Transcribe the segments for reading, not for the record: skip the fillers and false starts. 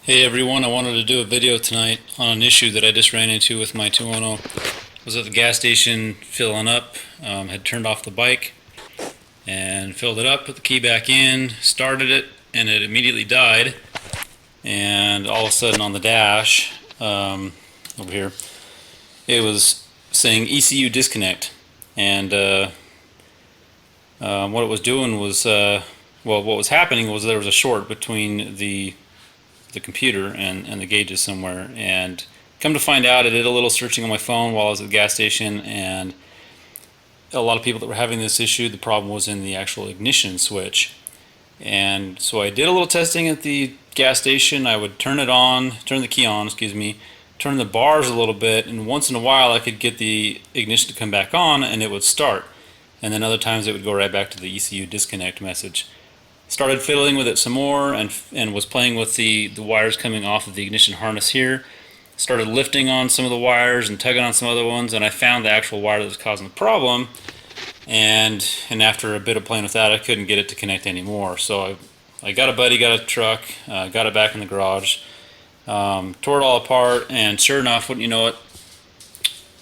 Hey everyone, I wanted to do a video tonight on an issue that I just ran into with my Tuono. I was at the gas station filling up, had turned off the bike and filled it up, put the key back in, started it, and it immediately died. And all of a sudden on the dash, over here, it was saying ECU disconnect. And what it was doing was, what was happening was there was a short between the computer and the gauges somewhere, and come to find out I did a little searching on my phone while I was at the gas station, and a lot of people that were having this issue, the problem was in the actual ignition switch. And so I did a little testing at the gas station. I would turn the key on, turn the bars a little bit, and once in a while I could get the ignition to come back on and it would start, and then other times it would go right back to the ECU disconnect message. Started fiddling with it some more and was playing with the wires coming off of the ignition harness here. Started lifting on some of the wires and tugging on some other ones, and I found the actual wire that was causing the problem. And after a bit of playing with that, I couldn't get it to connect anymore. So I got a buddy, got a truck, got it back in the garage, tore it all apart, and sure enough, wouldn't you know it,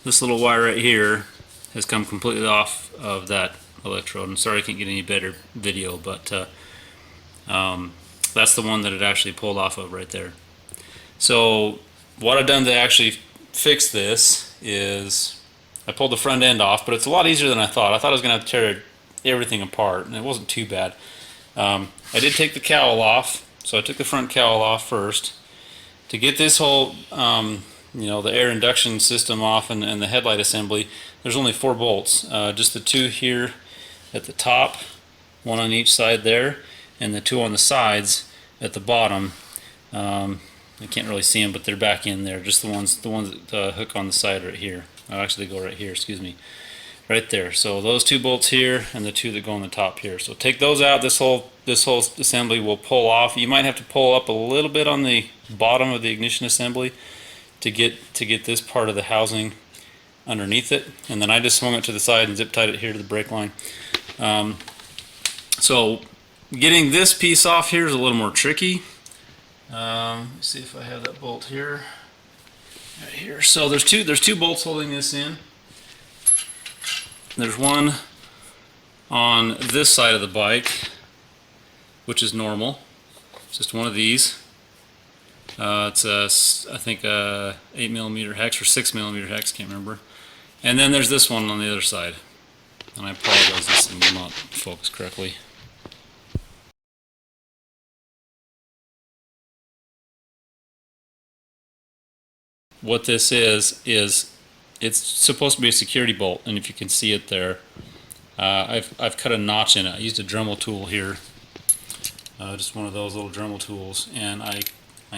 this little wire right here has come completely off of that electrode. I'm sorry I can't get any better video, but that's the one that it actually pulled off of right there. So what I've done to actually fix this is I pulled the front end off, but it's a lot easier than I thought. I thought I was going to have to tear everything apart, and it wasn't too bad. I did take the cowl off, so I took the front cowl off first. To get this whole, the air induction system off and the headlight assembly, there's only 4 bolts. Just the 2 here at the top, 1 on each side there, and the 2 on the sides at the bottom. I can't really see them, but they're back in there. Just the ones that hook on the side right here. Oh, actually, they go right here. Excuse me, right there. So those 2 bolts here, and the 2 that go on the top here. So take those out. This whole assembly will pull off. You might have to pull up a little bit on the bottom of the ignition assembly to get this part of the housing underneath it. And then I just swung it to the side and zip tied it here to the brake line. So getting this piece off here is a little more tricky. Let me see if I have that bolt here. Right here. So there's two bolts holding this in. There's one on this side of the bike, which is normal. It's just one of these. It's I think a 8mm hex or 6mm hex, can't remember. And then there's this one on the other side. And I apologize, this thing will not focus correctly. What this is it's supposed to be a security bolt, and if you can see it there, I've cut a notch in it. I used a Dremel tool here, just one of those little Dremel tools, and I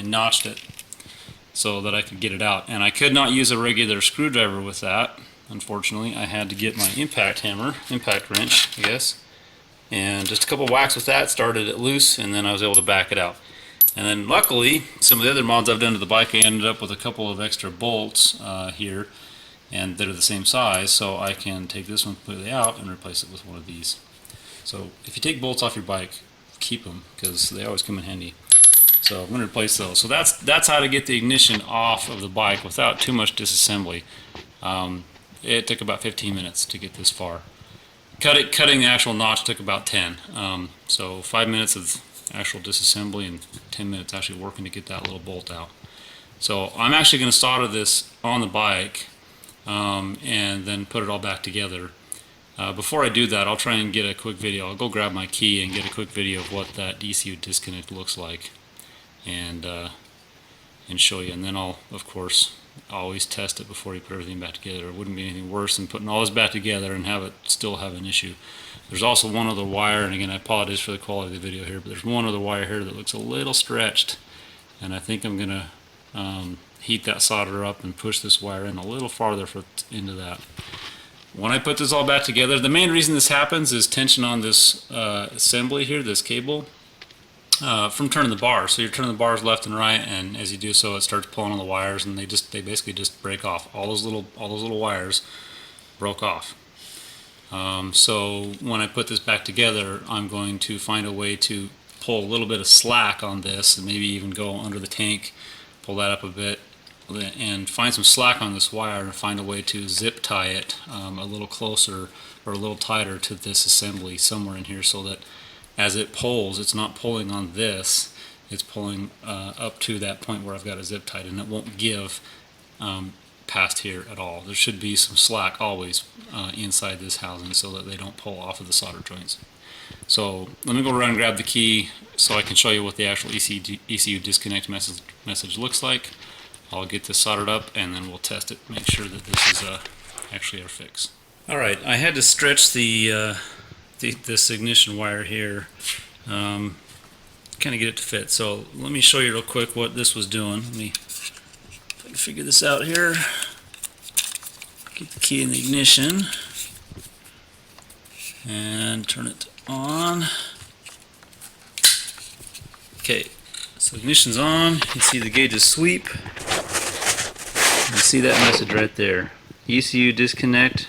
notched it so that I could get it out. And I could not use a regular screwdriver with that. Unfortunately, I had to get my impact wrench, I guess, and just a couple whacks with that started it loose, and then I was able to back it out. And then luckily, some of the other mods I've done to the bike, I ended up with a couple of extra bolts here, and that are the same size, so I can take this one completely out and replace it with one of these. So if you take bolts off your bike, keep them, because they always come in handy. So I'm going to replace those. So that's how to get the ignition off of the bike without too much disassembly. It took about 15 minutes to get this far. Cutting the actual notch took about 10. So 5 minutes of actual disassembly and 10 minutes actually working to get that little bolt out. So I'm actually going to solder this on the bike and then put it all back together. Before I do that, I'll try and get a quick video. I'll go grab my key and get a quick video of what that ECU disconnect looks like, and show you. And then I'll, of course, always test it before you put everything back together. It wouldn't be anything worse than putting all this back together and have it still have an issue. There's also one other wire, and again, I apologize for the quality of the video here, but there's one other wire here that looks a little stretched, and I think I'm going to heat that solder up and push this wire in a little farther into that. When I put this all back together, the main reason this happens is tension on this assembly here, this cable, from turning the bars. So you're turning the bars left and right, and as you do so, it starts pulling on the wires, and they basically just break off. All those little wires broke off. So when I put this back together, I'm going to find a way to pull a little bit of slack on this, and maybe even go under the tank, pull that up a bit, and find some slack on this wire and find a way to zip tie it a little closer or a little tighter to this assembly somewhere in here, so that as it pulls, it's not pulling on this, it's pulling up to that point where I've got it zip tied, and it won't give past here at all. There should be some slack always inside this housing so that they don't pull off of the solder joints. So let me go around and grab the key so I can show you what the actual ECU disconnect message looks like. I'll get this soldered up and then we'll test it, make sure that this is actually our fix. Alright, I had to stretch this ignition wire here, kind of get it to fit. So let me show you real quick what this was doing. Let me figure this out here. Get the key in the ignition and turn it on. Okay, so ignition's on. You see the gauges sweep. You see that message right there. ECU disconnect,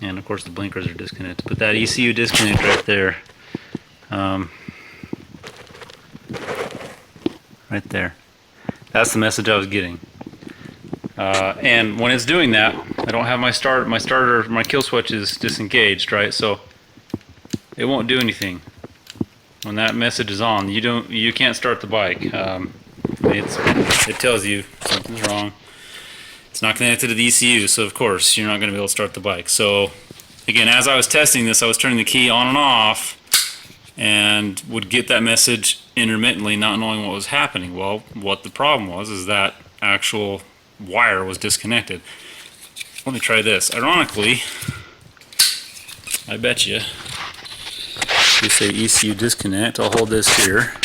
and of course the blinkers are disconnected. But that ECU disconnect right there, right there. That's the message I was getting. And when it's doing that, I don't have my kill switch is disengaged, right? So it won't do anything. When that message is on, you can't start the bike. It tells you something's wrong. It's not connected to the ECU, so of course you're not going to be able to start the bike. So again, as I was testing this, I was turning the key on and off, and would get that message intermittently, not knowing what was happening. Well, what the problem was is that actual wire was disconnected. Let me try this. Ironically, I bet you, we say ECU disconnect, I'll hold this here,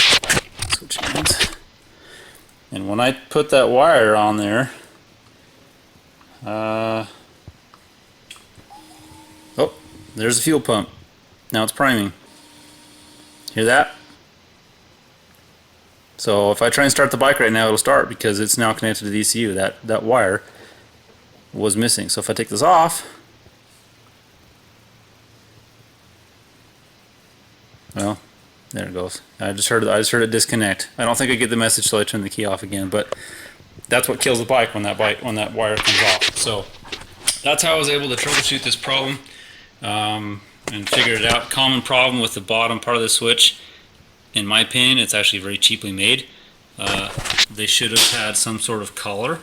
switch hands, and when I put that wire on there, oh, there's the fuel pump. Now it's priming. Hear that? So if I try and start the bike right now, it'll start because it's now connected to the ECU. That wire was missing. So if I take this off, well, there it goes. I just heard it disconnect. I don't think I get the message till I turn the key off again, but that's what kills the bike when that wire comes off. So that's how I was able to troubleshoot this problem and figure it out. Common problem with the bottom part of the switch. In my opinion, it's actually very cheaply made. They should have had some sort of collar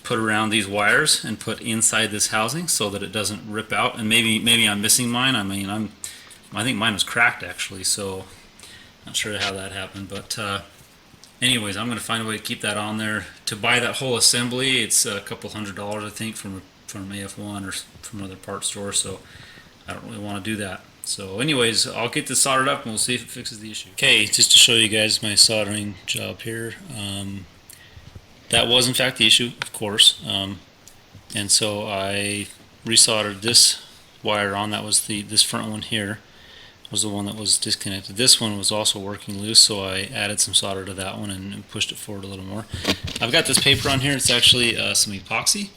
put around these wires and put inside this housing so that it doesn't rip out. And maybe I'm missing mine. I think mine was cracked actually, so not sure how that happened. But anyways, I'm going to find a way to keep that on there. To buy that whole assembly, it's a couple $100s I think from AF1 or from another parts store. So I don't really want to do that. So anyways, I'll get this soldered up and we'll see if it fixes the issue. Okay, just to show you guys my soldering job here. That was in fact the issue, of course. And so I resoldered this wire on. That was this front one here was the one that was disconnected. This one was also working loose, so I added some solder to that one and pushed it forward a little more. I've got this paper on here. It's actually some epoxy,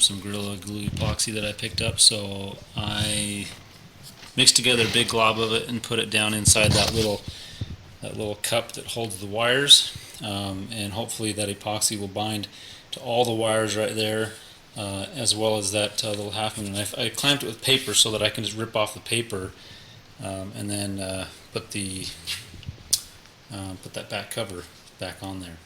some Gorilla Glue epoxy that I picked up. So I mixed together a big glob of it and put it down inside that little cup that holds the wires, and hopefully that epoxy will bind to all the wires right there, as well as that little half moon. I clamped it with paper so that I can just rip off the paper and then put that back cover back on there.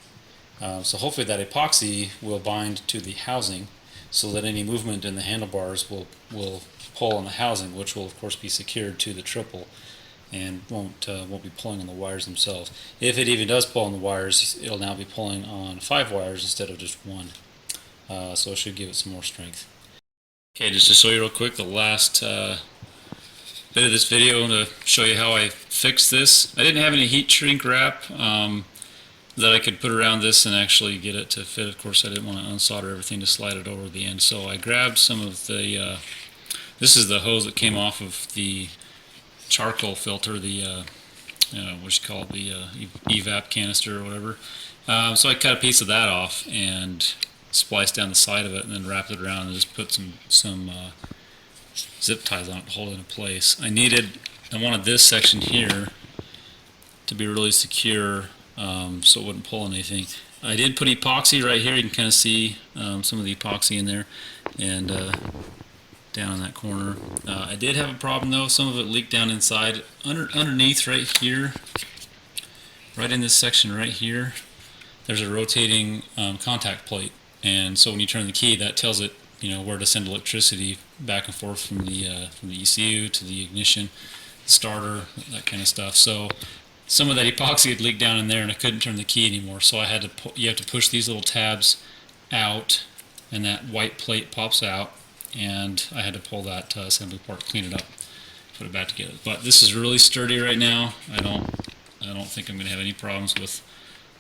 So hopefully that epoxy will bind to the housing so that any movement in the handlebars will pull on the housing, which will of course be secured to the triple and won't be pulling on the wires themselves. If it even does pull on the wires, it'll now be pulling on 5 wires instead of just 1. So it should give it some more strength. Okay, just to show you real quick the last bit of this video to show you how I fixed this. I didn't have any heat shrink wrap that I could put around this and actually get it to fit. Of course I didn't want to unsolder everything to slide it over the end, so I grabbed some of the this is the hose that came off of the charcoal filter, the what you call it, the evap canister or whatever. So I cut a piece of that off and spliced down the side of it and then wrapped it around and just put some zip ties on it to hold it in place. I wanted this section here to be really secure, so it wouldn't pull anything. I did put epoxy right here. You can kind of see some of the epoxy in there, and down in that corner. I did have a problem though. Some of it leaked down inside, underneath right here, right in this section right here. There's a rotating contact plate, and so when you turn the key, that tells it, you know, where to send electricity back and forth from the ECU to the ignition, the starter, that kind of stuff. So some of that epoxy had leaked down in there, and I couldn't turn the key anymore. So I had to you have to push these little tabs out, and that white plate pops out, and I had to pull that assembly part, clean it up, put it back together. But this is really sturdy right now. I don't think I'm going to have any problems with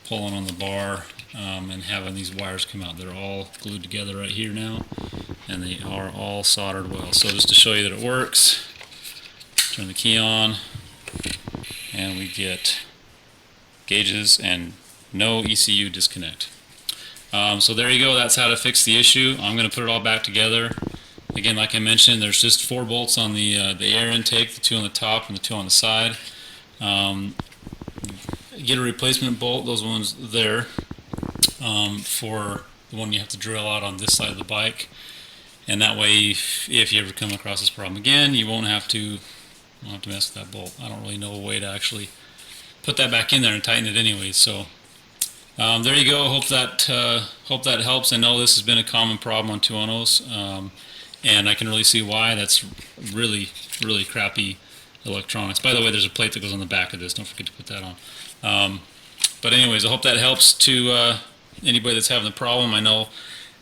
pulling on the bar and having these wires come out. They're all glued together right here now, and they are all soldered well. So just to show you that it works, turn the key on, and we get gauges and no ECU disconnect. So there you go. That's how to fix the issue. I'm going to put it all back together. Again, like I mentioned, there's just 4 bolts on the air intake, the 2 on the top and the 2 on the side. Get a replacement bolt, those ones there, for the one you have to drill out on this side of the bike, and that way if you ever come across this problem again, you won't have to mess with that bolt. I don't really know a way to actually put that back in there and tighten it anyway. So there you go. Hope that helps. I know this has been a common problem on Tuonos, and I can really see why. That's really crappy electronics. By the way, there's a plate that goes on the back of this. Don't forget to put that on. But anyways, I hope that helps to anybody that's having the problem. I know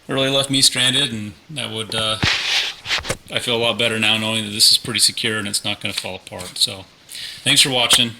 it really left me stranded, and that would I feel a lot better now knowing that this is pretty secure and it's not going to fall apart. So thanks for watching.